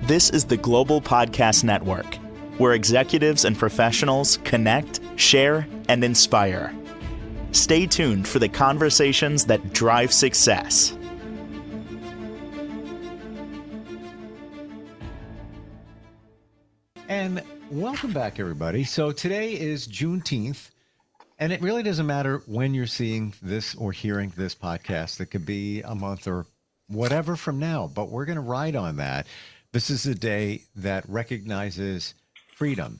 This is the Global Podcast Network, where executives and professionals connect, share, and inspire. Stay tuned for the conversations that drive success. And welcome back, everybody. So today is Juneteenth, and it really doesn't matter when you're seeing this or hearing this podcast. It could be a month or whatever from now, but we're going to ride on that. This is a day that recognizes freedom.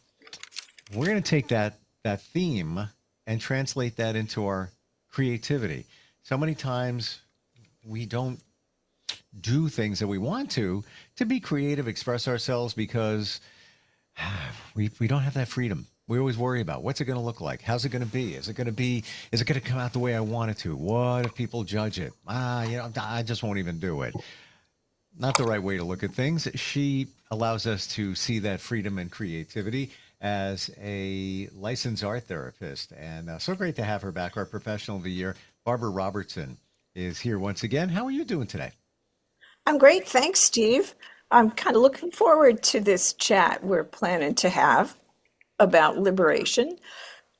We're going to take that theme and translate that into our creativity. So many times we don't do things that we want to be creative, express ourselves, because we don't have that freedom. We always worry about what's it going to look like? How's it going to be? Is it going to come out the way I want it to? What if people judge it? I just won't even do it. Not the right way to look at things. She allows us to see that freedom and creativity as a licensed art therapist. And so great to have her back. Our professional of the year, Barbara Robertson, is here once again. How are you doing today? I'm great. Thanks, Steve. I'm kind of looking forward to this chat we're planning to have about liberation,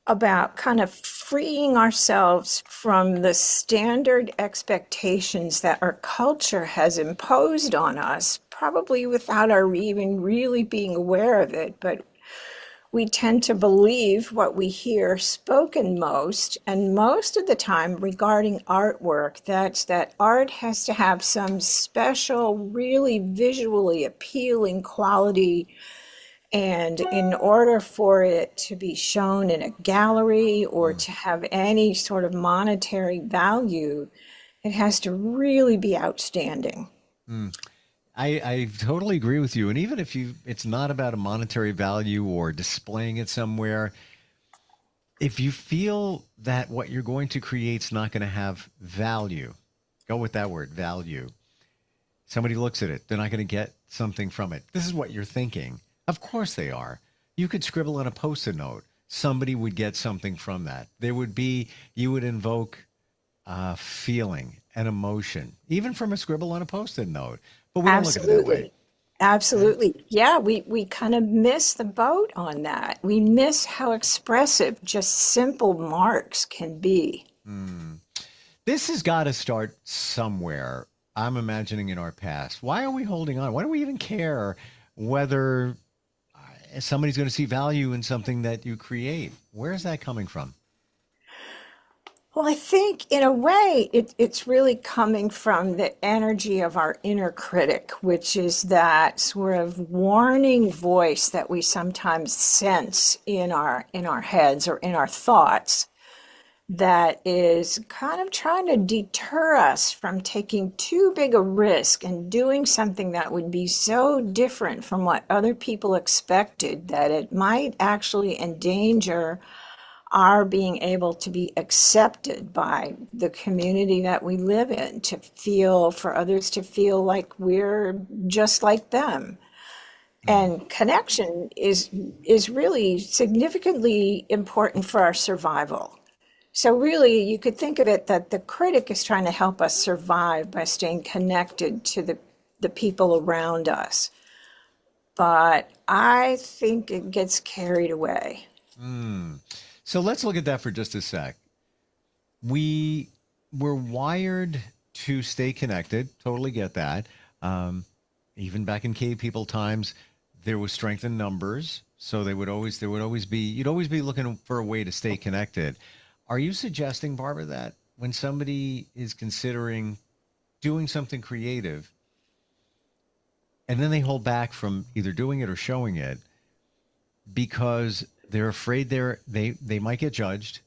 about kind of freeing ourselves from the standard expectations that our culture has imposed on us, probably without our even really being aware of it. But we tend to believe what we hear spoken most, and most of the time regarding artwork, that's that art has to have some special, really visually appealing quality. And in order for it to be shown in a gallery or to have any sort of monetary value, it has to really be outstanding. I totally agree with you. And even if it's not about a monetary value or displaying it somewhere, if you feel that what you're going to create is not going to have value, go with that word, value. Somebody looks at it, they're not going to get something from it. This is what you're thinking. Of course they are. You could scribble on a Post-it note. Somebody would get something from that. You would invoke feeling and emotion, even from a scribble on a Post-it note. But we don't look at it that way. Absolutely. Yeah, we kind of miss the boat on that. We miss how expressive just simple marks can be. This has got to start somewhere. I'm imagining in our past. Why are we holding on? Why do we even care whether somebody's going to see value in something that you create? Where is that coming from? Well, I think in a way it's really coming from the energy of our inner critic, which is that sort of warning voice that we sometimes sense in our heads or in our thoughts, that is kind of trying to deter us from taking too big a risk and doing something that would be so different from what other people expected that it might actually endanger our being able to be accepted by the community that we live in, for others to feel like we're just like them. And connection is really significantly important for our survival. So really, you could think of it that the critic is trying to help us survive by staying connected to the people around us. But I think it gets carried away. So let's look at that for just a sec. We were wired to stay connected. Totally get that. Even back in cave people times, there was strength in numbers. So you'd always be looking for a way to stay connected. Are you suggesting, Barbara, that when somebody is considering doing something creative and then they hold back from either doing it or showing it because they're afraid they might get judged,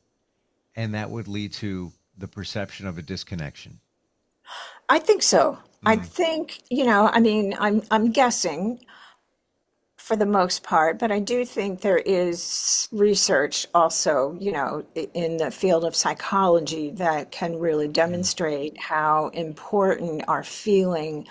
and that would lead to the perception of a disconnection? I think so. I think, I'm guessing for the most part, but I do think there is research also, in the field of psychology that can really demonstrate how important our feeling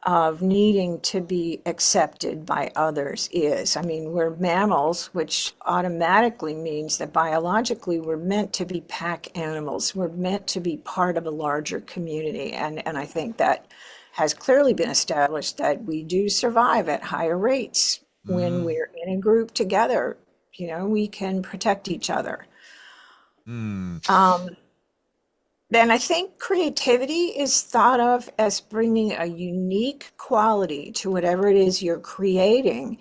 of needing to be accepted by others is. I mean, we're mammals, which automatically means that biologically we're meant to be pack animals. We're meant to be part of a larger community. And I think that has clearly been established that we do survive at higher rates when Mm, we're in a group together. You know, we can protect each other. mm. Um, then I think creativity is thought of as bringing a unique quality to whatever it is you're creating.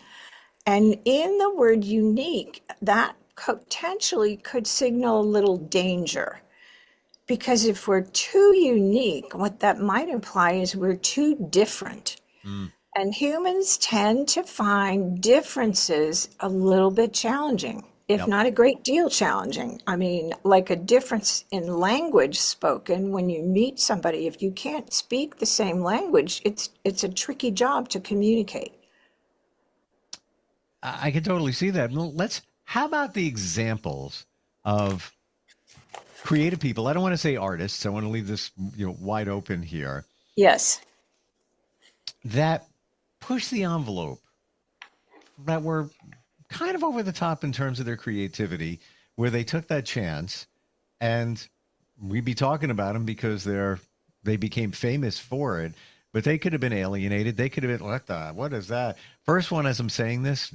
And in the word unique, that potentially could signal a little danger. Because if we're too unique, what that might imply is we're too different. Mm. And humans tend to find differences a little bit challenging, if Yep. not a great deal challenging. I mean, like a difference in language spoken when you meet somebody, if you can't speak the same language, it's a tricky job to communicate. I can totally see that. Well, how about the examples of creative people? I don't want to say artists. I want to leave this, wide open here, Yes. that push the envelope, that were kind of over the top in terms of their creativity, where they took that chance, and we'd be talking about them because they became famous for it. But they could have been alienated. They could have been, what is that? First one, as I'm saying this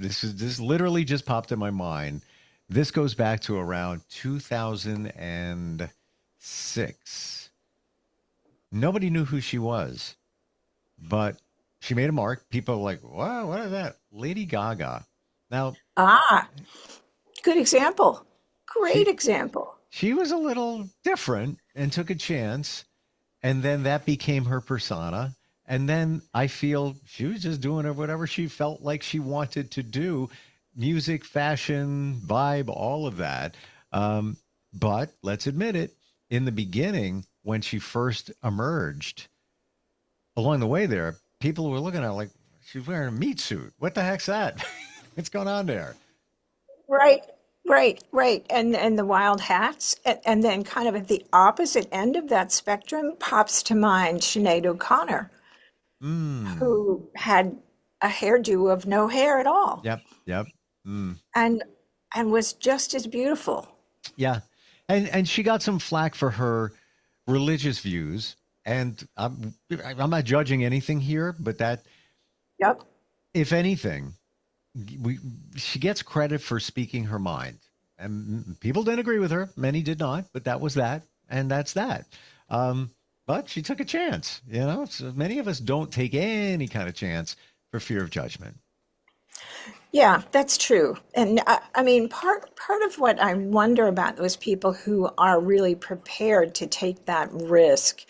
literally just popped in my mind. This goes back to around 2006. Nobody knew who she was, but she made a mark. People were like, wow, what is that? Lady Gaga. Now, Ah, good example. Great she example. she was a little different and took a chance, and then that became her persona. And then I feel she was just doing whatever she felt like she wanted to do, music, fashion, vibe, all of that. Um, but let's admit it, in the beginning, when she first emerged, along the way there, people were looking at her like she's wearing a meat suit. What the heck's that? What's going on there? Right, right. And the wild hats. And then kind of at the opposite end of that spectrum pops to mind Sinead O'Connor, Mm. who had a hairdo of no hair at all Yep. Yep. Mm. and and was just as beautiful. Yeah. And she got some flack for her religious views. And I'm not judging anything here, but that, Yep. if anything, we she gets credit for speaking her mind. And people didn't agree with her. Many did not, but that was that, and that's that. Um, but she took a chance. So many of us don't take any kind of chance for fear of judgment. Yeah, that's true. And I mean, part of what I wonder about those people who are really prepared to take that risk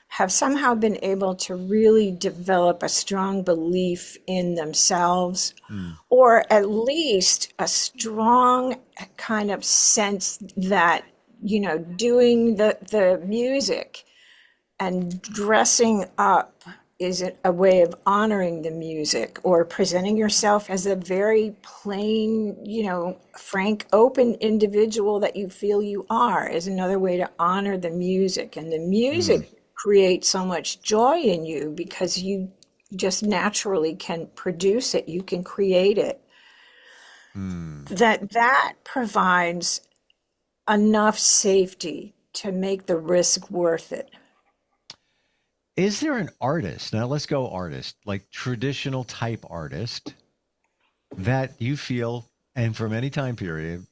have somehow been able to really develop a strong belief in themselves, Mm, or at least a strong kind of sense that, doing the music and dressing up is a way of honoring the music, or presenting yourself as a very plain, frank, open individual that you feel you are is another way to honor the music. And the mm, music creates so much joy in you because you just naturally can produce it, you can create it. mm. That provides enough safety to make the risk worth it. Is there an artist? Now let's go artist, like traditional type artist, that you feel, and from any time period,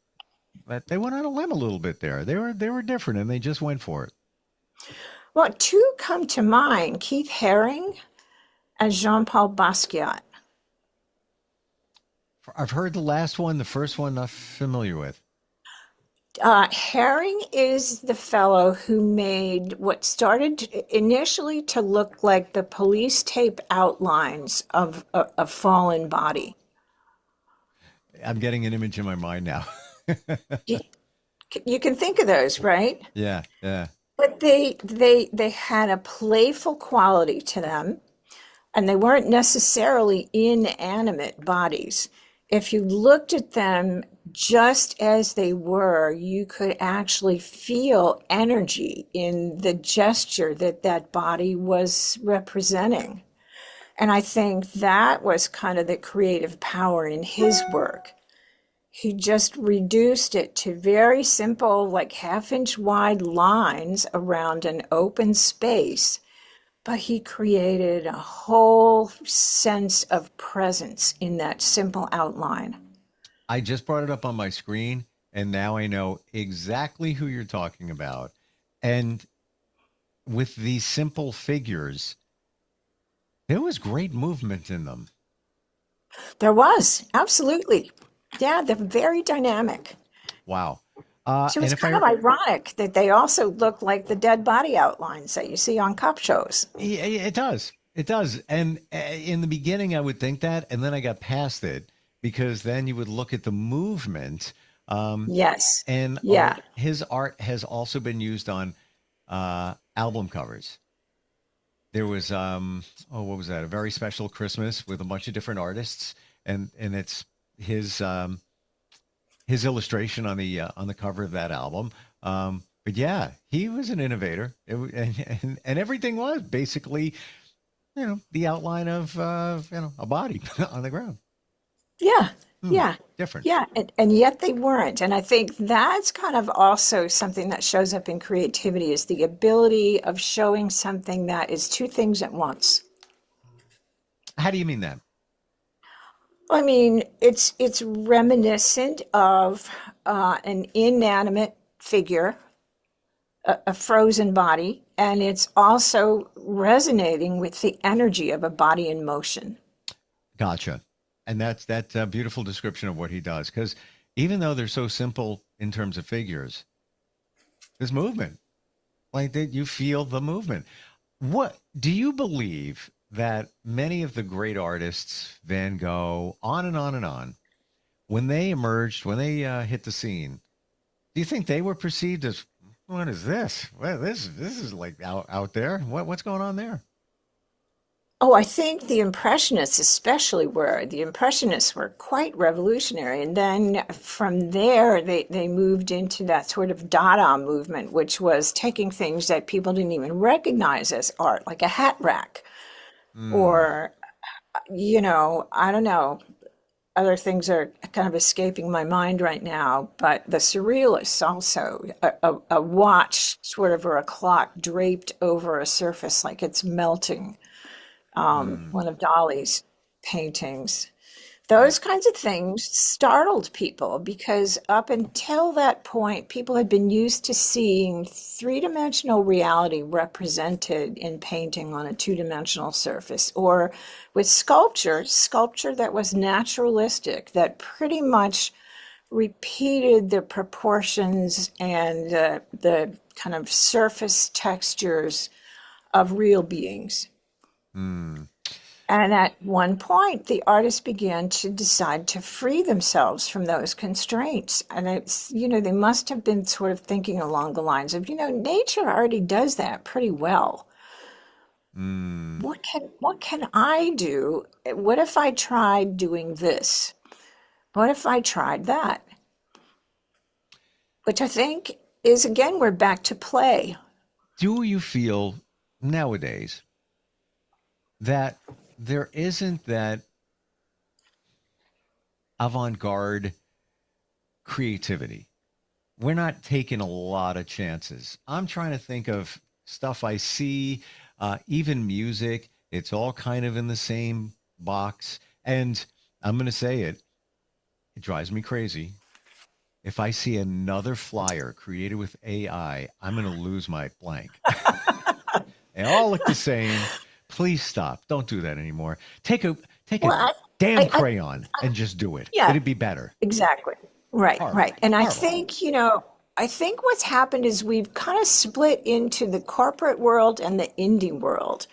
that they went on a limb a little bit there. They were different, and they just went for it. Well, two come to mind: Keith Haring and Jean-Paul Basquiat. I've heard the last one, the first one, not familiar with. Haring is the fellow who made what started initially to look like the police tape outlines of a fallen body. I'm getting an image in my mind now. You, you can think of those, right? Yeah, yeah. But they had a playful quality to them, and they weren't necessarily inanimate bodies. If you looked at them just as they were, you could actually feel energy in the gesture that that body was representing. And I think that was kind of the creative power in his work. He just reduced it to very simple, like half-inch wide lines around an open space, but he created a whole sense of presence in that simple outline. I just brought it up on my screen, and now I know exactly who you're talking about. And with these simple figures, there was great movement in them. There was, absolutely. Yeah, they're very dynamic. Wow. So And it's if kind I, of ironic that they also look like the dead body outlines that you see on cup shows. yeah, it does. It does. And in the beginning, I would think that, and then I got past it because then you would look at the movement. Yes. And Yeah. his art has also been used on album covers. There was, what was that? A Very Special Christmas with a bunch of different artists, and it's his his illustration on the cover of that album. But yeah, he was an innovator, and everything was basically, the outline of a body on the ground. Yeah. Yeah. Different. Yeah. And yet they weren't. And I think that's kind of also something that shows up in creativity is the ability of showing something that is two things at once. How do you mean that? I mean, it's reminiscent of an inanimate figure, a frozen body, and it's also resonating with the energy of a body in motion. Gotcha. And that's a beautiful description of what he does. Because even though they're so simple in terms of figures, there's movement. Like that, you feel the movement. What do you believe that many of the great artists, Van Gogh, on and on and on, when they emerged, when they hit the scene, do you think they were perceived as, what is this? Well, this is like out there. What's going on there? Oh, I think the Impressionists especially were. The Impressionists were quite revolutionary. And then from there, they moved into that sort of Dada movement, which was taking things that people didn't even recognize as art, like a hat rack, Mm, or, I don't know. Other things are kind of escaping my mind right now, but the Surrealists also, a watch sort of or a clock draped over a surface like it's melting, mm, one of Dali's paintings. mm, Those kinds of things startled people because up until that point, people had been used to seeing three-dimensional reality represented in painting on a two-dimensional surface, or with sculpture that was naturalistic, that pretty much repeated the proportions and the kind of surface textures of real beings. mm. And at one point, the artists began to decide to free themselves from those constraints. And they must have been sort of thinking along the lines of, nature already does that pretty well. Mm. What can I do? What if I tried doing this? What if I tried that? Which I think is, again, we're back to play. Do you feel nowadays that there isn't that avant-garde creativity? We're not taking a lot of chances. I'm trying to think of stuff I see, even music. It's all kind of in the same box. And I'm going to say it drives me crazy. If I see another flyer created with AI, I'm going to lose my blank. They all look the same. Please stop. Don't do that anymore. Take a Well, damn I crayon and just do it. yeah, It'd be better. exactly. Right, Horrible. right. And I Horrible. think, I think what's happened is we've kind of split into the corporate world and the indie world.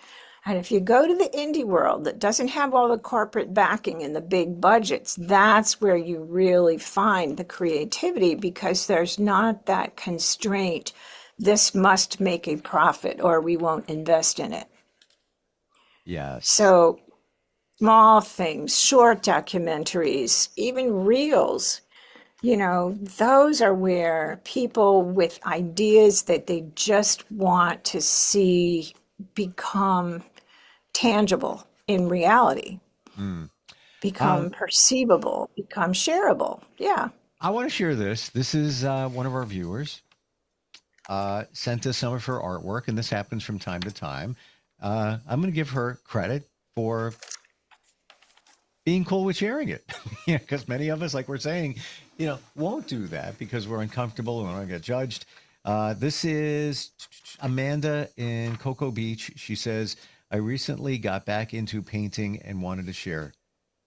And if you go to the indie world that doesn't have all the corporate backing and the big budgets, that's where you really find the creativity because there's not that constraint. This must make a profit or we won't invest in it. Yes. So small things, short documentaries, even reels, those are where people with ideas that they just want to see become tangible in reality, Mm. become Um, perceivable, become shareable. Yeah. I want to share this. This is one of our viewers sent us some of her artwork, and this happens from time to time. I'm going to give her credit for being cool with sharing it. Yeah, because many of us, like we're saying, won't do that because we're uncomfortable and we're going to get judged. This is Amanda in Cocoa Beach. She says, I recently got back into painting and wanted to share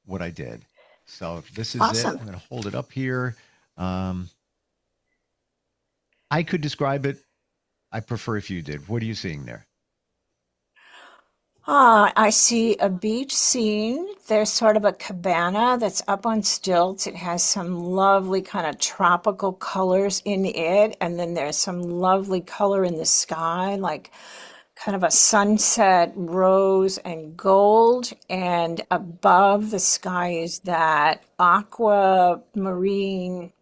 what I did. So this is it. Awesome. I'm going to hold it up here. I could describe it. I prefer if you did. What are you seeing there? I see a beach scene. There's sort of a cabana that's up on stilts. It has some lovely kind of tropical colors in it. And then there's some lovely color in the sky, like kind of a sunset rose and gold. And above the sky is that aquamarine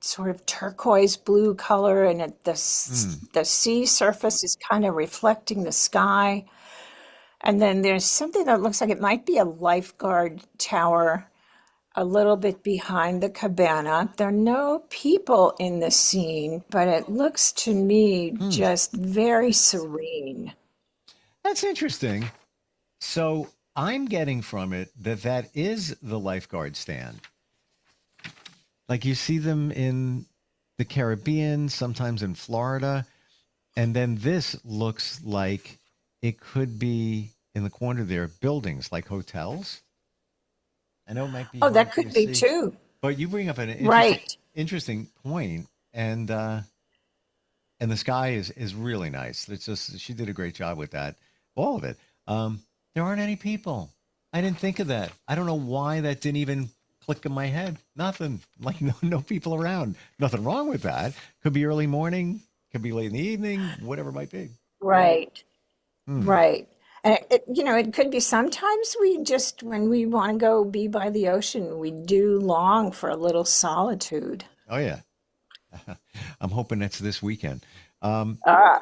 sort of turquoise blue color. And the sea surface is kind of reflecting the sky. And then there's something that looks like it might be a lifeguard tower a little bit behind the cabana. There are no people in the scene, but it looks to me just very serene. That's interesting. So I'm getting from it that is the lifeguard stand. Like you see them in the Caribbean, sometimes in Florida. And then this looks like it could be in the corner there, buildings like hotels. I know it might be Oh, hard that for you could to be see, too. but you bring up an Right. interesting point, and the sky is really nice. It's just she did a great job with that, all of it. There aren't any people. I didn't think of that. I don't know why that didn't even click in my head. Nothing. Like no people around. Nothing wrong with that. Could be early morning. Could be late in the evening. Whatever it might be. Right. Hmm. Right. And it could be sometimes we just, when we want to go be by the ocean, we do long for a little solitude. Oh yeah. I'm hoping that's this weekend. Ah,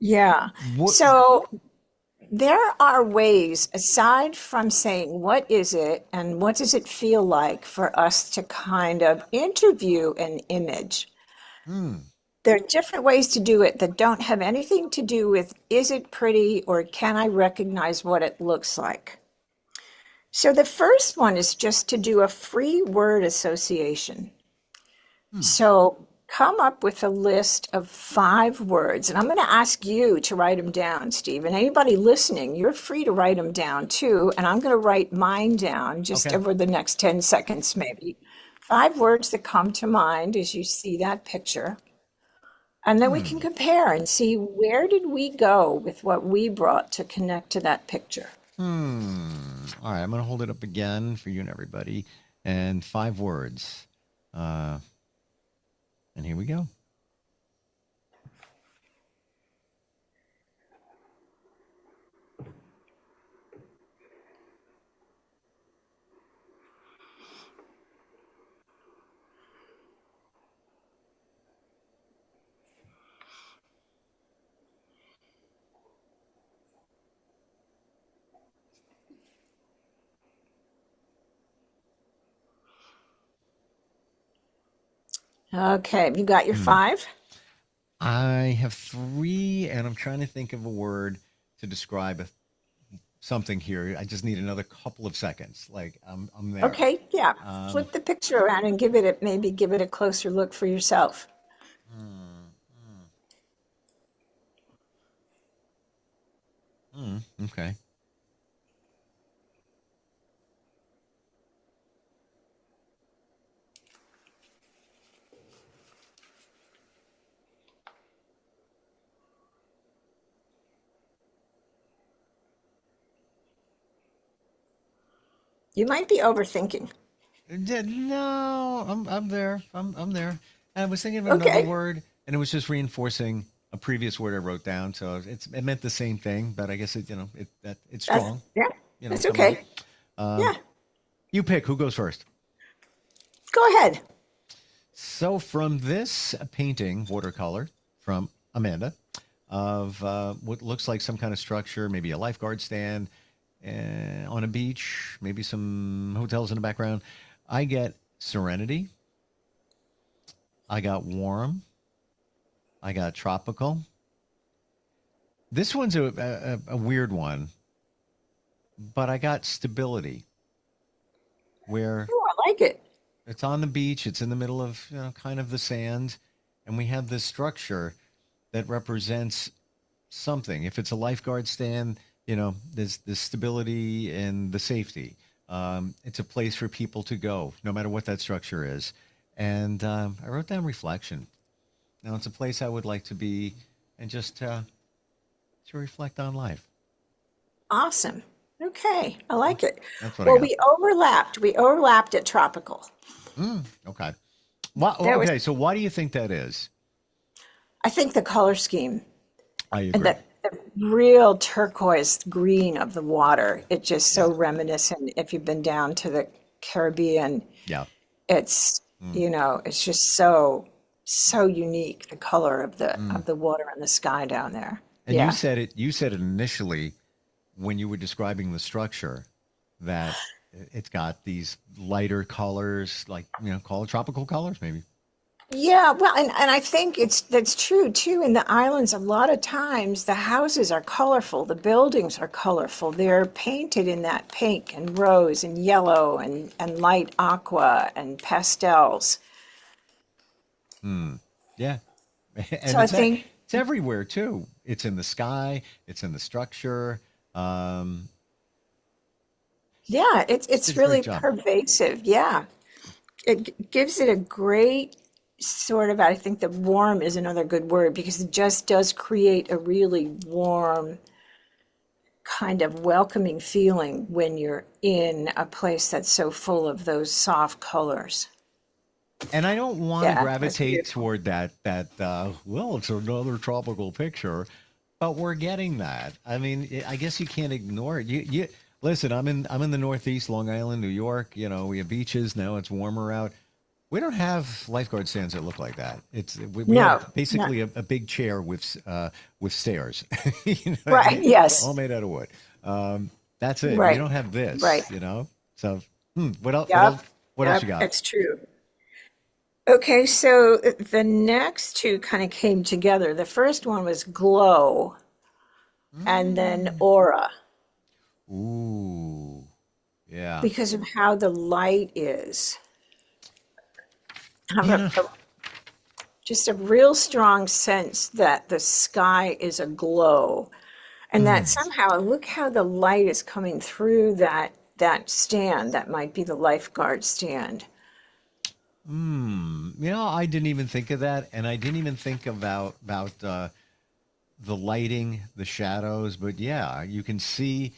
yeah. What? So there are ways, aside from saying, what is it and what does it feel like for us to kind of interview an image? Hmm. There are different ways to do it that don't have anything to do with, is it pretty or can I recognize what it looks like? So the first one is just to do a free word association. Hmm. So come up with a list of 5 words, and I'm going to ask you to write them down, Steve. And anybody listening, you're free to write them down too. And I'm going to write mine down just Okay. over the next 10 seconds, maybe. 5 words that come to mind as you see that picture. And then we can Hmm. compare and see where did we go with what we brought to connect to that picture. All right. I'm going to hold it up again for you and everybody. And 5 words. Uh, and here we go. Okay, you got your Hmm. 5? I have 3, and I'm trying to think of a word to describe something here. I just need another couple of seconds. Like I'm there. Okay, yeah. Um, Flip the picture around and maybe give it a closer look for yourself. hmm, okay. You might be overthinking. No, I'm there. I'm there. And I was thinking of another Okay, word, and it was just reinforcing a previous word I wrote down. So it meant the same thing, but I guess it's that's strong. yeah, that's Come on. okay. Um, Yeah, you pick who goes first. go ahead. So from this painting, watercolor from Amanda, of what looks like some kind of structure, maybe a lifeguard stand on a beach, maybe some hotels in the background. I get serenity. I got warm. I got tropical. This one's a weird one. but I got stability where Oh, I like it. it's on the beach, it's in the middle of, kind of the sand, and we have this structure that represents something. If it's a lifeguard stand, there's the stability and the safety. It's a place for people to go, no matter what that structure is. And I wrote down reflection. Now, it's a place I would like to be and just to reflect on life. Awesome. Okay, I like it. That's what I Well, got. we overlapped. We overlapped at tropical. Okay. That was, Okay, so why do you think that is? I think, the color scheme I and agree. the real turquoise green of the water. It's just so reminiscent. If you've been down to the Caribbean, Yeah. it's, it's just so unique, the color of the water and the sky down there. And you Yeah. said it. You said it initially when you were describing the structure that it's got these lighter colors, like call it tropical colors, maybe. Yeah, well, and I think that's true too. In the islands, a lot of times the houses are colorful, the buildings are colorful. They're painted in that pink and rose and yellow and light aqua and pastels. Yeah, So and I think, it's everywhere too. It's in the sky. It's in the structure. Um, yeah, it's did a great really job. pervasive. Yeah, gives it a great sort of, I think the warm is another good word because it just does create a really warm, kind of welcoming feeling when you're in a place that's so full of those soft colors. And I don't want to Yeah, that's gravitate beautiful. toward well, it's another tropical picture, but we're getting that. I mean, I guess you can't ignore it. You listen. I'm in the Northeast, Long Island, New York. We have beaches now. It's warmer out. We don't have lifeguard stands that look like that. We No, have no, basically a big chair with stairs, right, all yes, made out of wood. That's it. We right, don't have right. this. So, what else? What else? Yep, What else you yep, got? it's true. Okay, so the next two kind of came together. The first one was glow and then Mm. aura Ooh, yeah. because of how the light is. Have You know, just a real strong sense that the sky is aglow and that somehow look how the light is coming through that stand that might be the lifeguard stand. I didn't even think of that, and I didn't even think about the lighting, the shadows. But yeah, you can see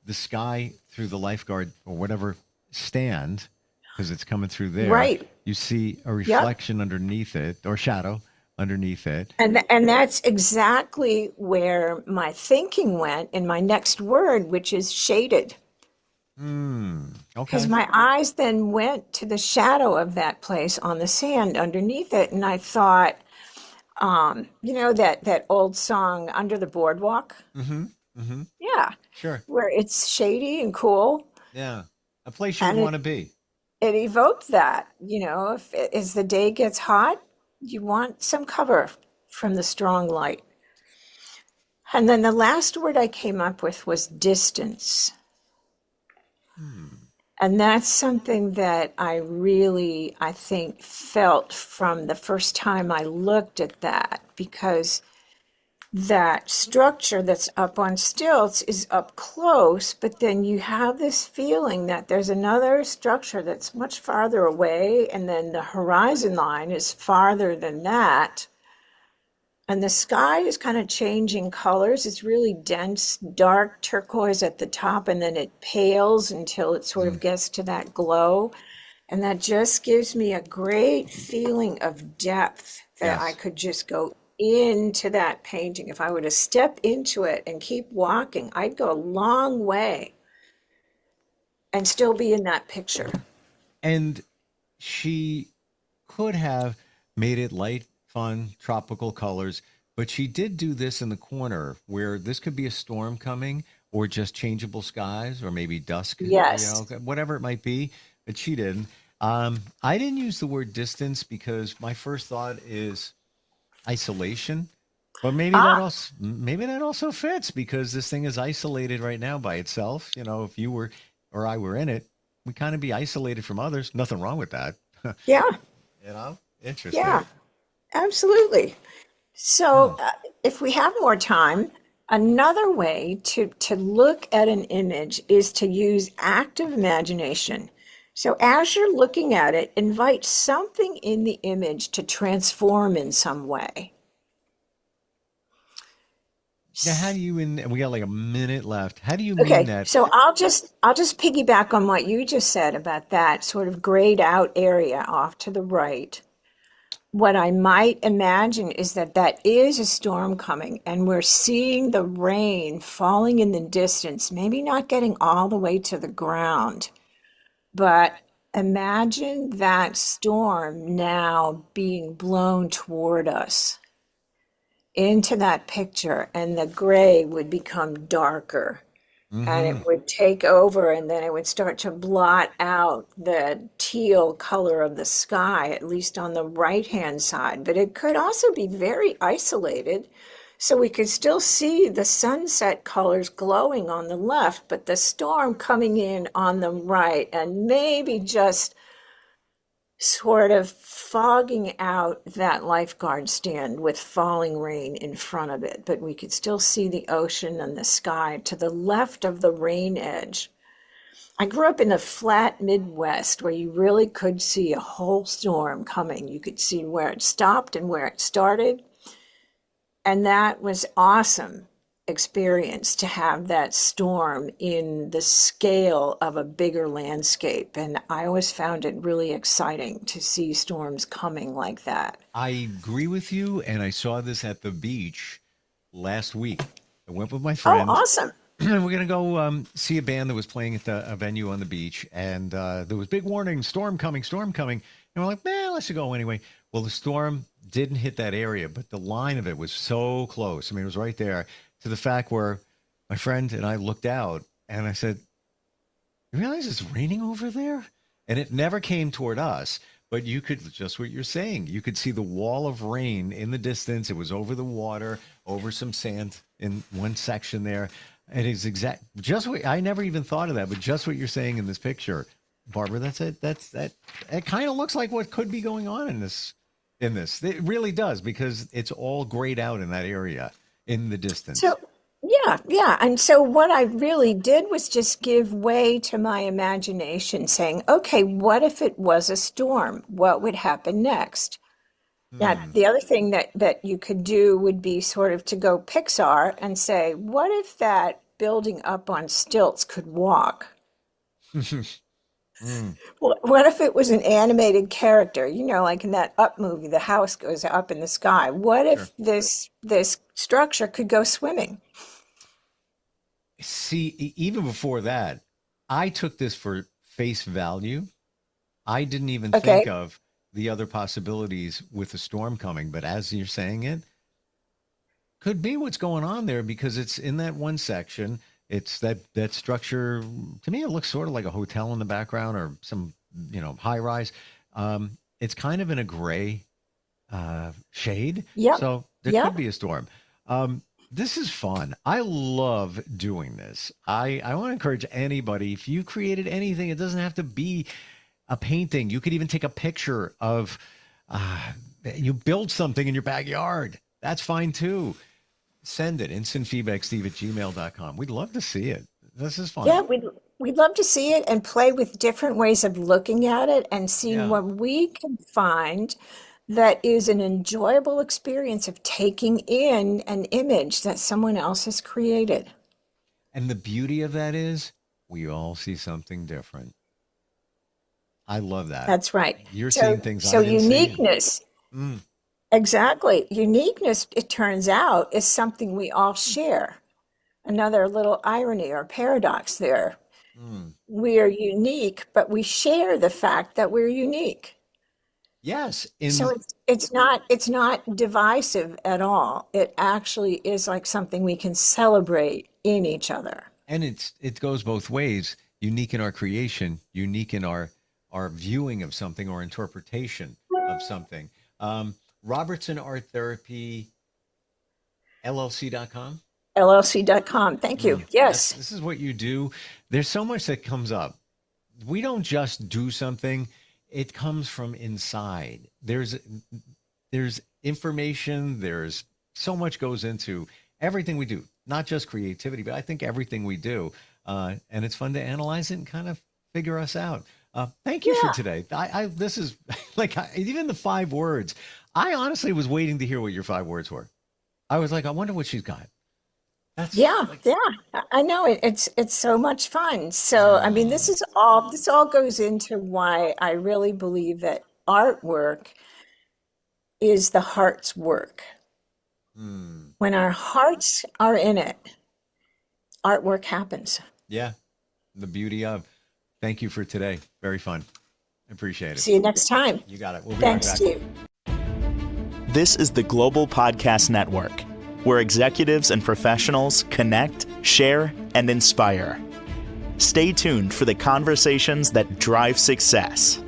the sky through the lifeguard or whatever stand because it's coming through there. Right. You see a Yep. reflection underneath it or shadow underneath it. And that's exactly where my thinking went in my next word, which is shaded. Because Okay. my eyes then went to the shadow of that place on the sand underneath it, and I thought, that old song "Under the Boardwalk." Mm-hmm. Mm-hmm. Yeah, Sure. where it's shady and cool, Yeah. A place you would and want it to be. it evoked that. If as the day gets hot, you want some cover from the strong light. And then the last word I came up with was distance. And that's something that I really, I think, felt from the first time I looked at that, because that structure that's up on stilts is up close, but then you have this feeling that there's another structure that's much farther away, and then the horizon line is farther than that. And the sky is kind of changing colors. It's really dense, dark turquoise at the top, and then it pales until it sort of gets to that glow. And that just gives me a great feeling of depth that I Yes. could just go into that painting. If I were to step into it and keep walking, I'd go a long way and still be in that picture. And she could have made it light, fun, tropical colors, but she did do this in the corner where this could be a storm coming or just changeable skies or maybe dusk, Yes. whatever it might be, but she didn't. I didn't use the word distance because my first thought is isolation, But Ah, maybe that also fits because this thing is isolated right now by itself. If you were or I were in it, we kind of be isolated from others. Nothing wrong with that. yeah, Interesting. yeah, absolutely. Hmm. So, if we have more time, another way to look at an image is to use active imagination. So, as you're looking at it, invite something in the image to transform in some way. Now, how do you we got like a minute left. How do you mean Okay, that? so I'll just piggyback on what you just said about that sort of grayed out area off to the right. What I might imagine is that that is a storm coming, and we're seeing the rain falling in the distance, maybe not getting all the way to the ground, but imagine that storm now being blown toward us into that picture, and the gray would become darker and Hmm. it would take over, and then it would start to blot out the teal color of the sky, at least on the right hand side. But it could also be very isolated, so we could still see the sunset colors glowing on the left, but the storm coming in on the right, and maybe just sort of fogging out that lifeguard stand with falling rain in front of it, but we could still see the ocean and the sky to the left of the rain edge. I grew up in the flat Midwest where you really could see a whole storm coming. You could see where it stopped and where it started. And that was awesome experience to have that storm in the scale of a bigger landscape. And I always found it really exciting to see storms coming like that. I agree with you, and I saw this at the beach last week. I went with my Oh, friend. awesome. We're gonna go see a band that was playing at a venue on the beach, and there was big warning, storm coming, storm coming. And we're like, man, let's go anyway. Well, the storm didn't hit that area, but the line of it was so close. I mean, it was right there to the fact where my friend and I looked out, and I said, "You realize it's raining over there?" And it never came toward us, but you could just what you're saying. You could see the wall of rain in the distance. It was over the water, over some sand in one section there. It is exact just what I never even thought of that, but just what you're saying in this picture, Barbara. That's it. That's that. It kind of looks like what could be going on in this. In this, it really does because it's all grayed out in that area in the distance. So, yeah, yeah. And so, what I really did was just give way to my imagination, saying, okay, what if it was a storm? What would happen next? Now, Hmm. the other thing that you could do would be sort of to go Pixar and say, what if that building up on stilts could walk? Mm, What if it was an animated character? Like in that Up movie, the house goes up in the sky. What sure. if this structure could go swimming? See, even before that, I took this for face value. I didn't even think Okay. of the other possibilities with the storm coming, but as you're saying it, could be what's going on there because it's in that one section. It's that structure. To me, it looks sort of like a hotel in the background or some high rise. It's kind of in a gray shade, Yep. so there could Yep. be a storm. This is fun. I love doing this. I want to encourage anybody. If you created anything, it doesn't have to be a painting. You could even take a picture of uh, you build something in your backyard. That's fine too. Send it instantfeedbacksteve@gmail.com. We'd love to see it. This is fun. Yeah, we'd love to see it and play with different ways of looking at it and seeing Yeah. what we can find that is an enjoyable experience of taking in an image that someone else has created. And the beauty of that is we all see something different. I love that. That's right. You're seeing So things so I didn't see. uniqueness, Mm, exactly. Uniqueness, it turns out, is something we all share. Another little irony or paradox there. mm. We are unique, but we share the fact that we're unique. Yes. So it's not divisive at all. It actually is like something we can celebrate in each other. And it goes both ways. Unique in our creation, unique in our viewing of something or interpretation of something. Robertson Art Therapy LLC.com. LLC.com. Thank you. Yes. This is what you do. There's so much that comes up. We don't just do something. It comes from inside. There's information. There's so much goes into everything we do, not just creativity, but I think everything we do. And it's fun to analyze it and kind of figure us out. Thank you for today. This is like even the 5 words. I honestly was waiting to hear what your 5 words were. I was like, I wonder what she's got. Yeah. I know it. It's so much fun. So I mean, this all goes into why I really believe that artwork is the heart's work. When our hearts are in it, artwork happens. Yeah. The beauty of. Thank you for today. Very fun. Appreciate it. See you next time. You got it. We'll be Thanks, right back. Steve. This is the Global Podcast Network, where executives and professionals connect, share, and inspire. Stay tuned for the conversations that drive success.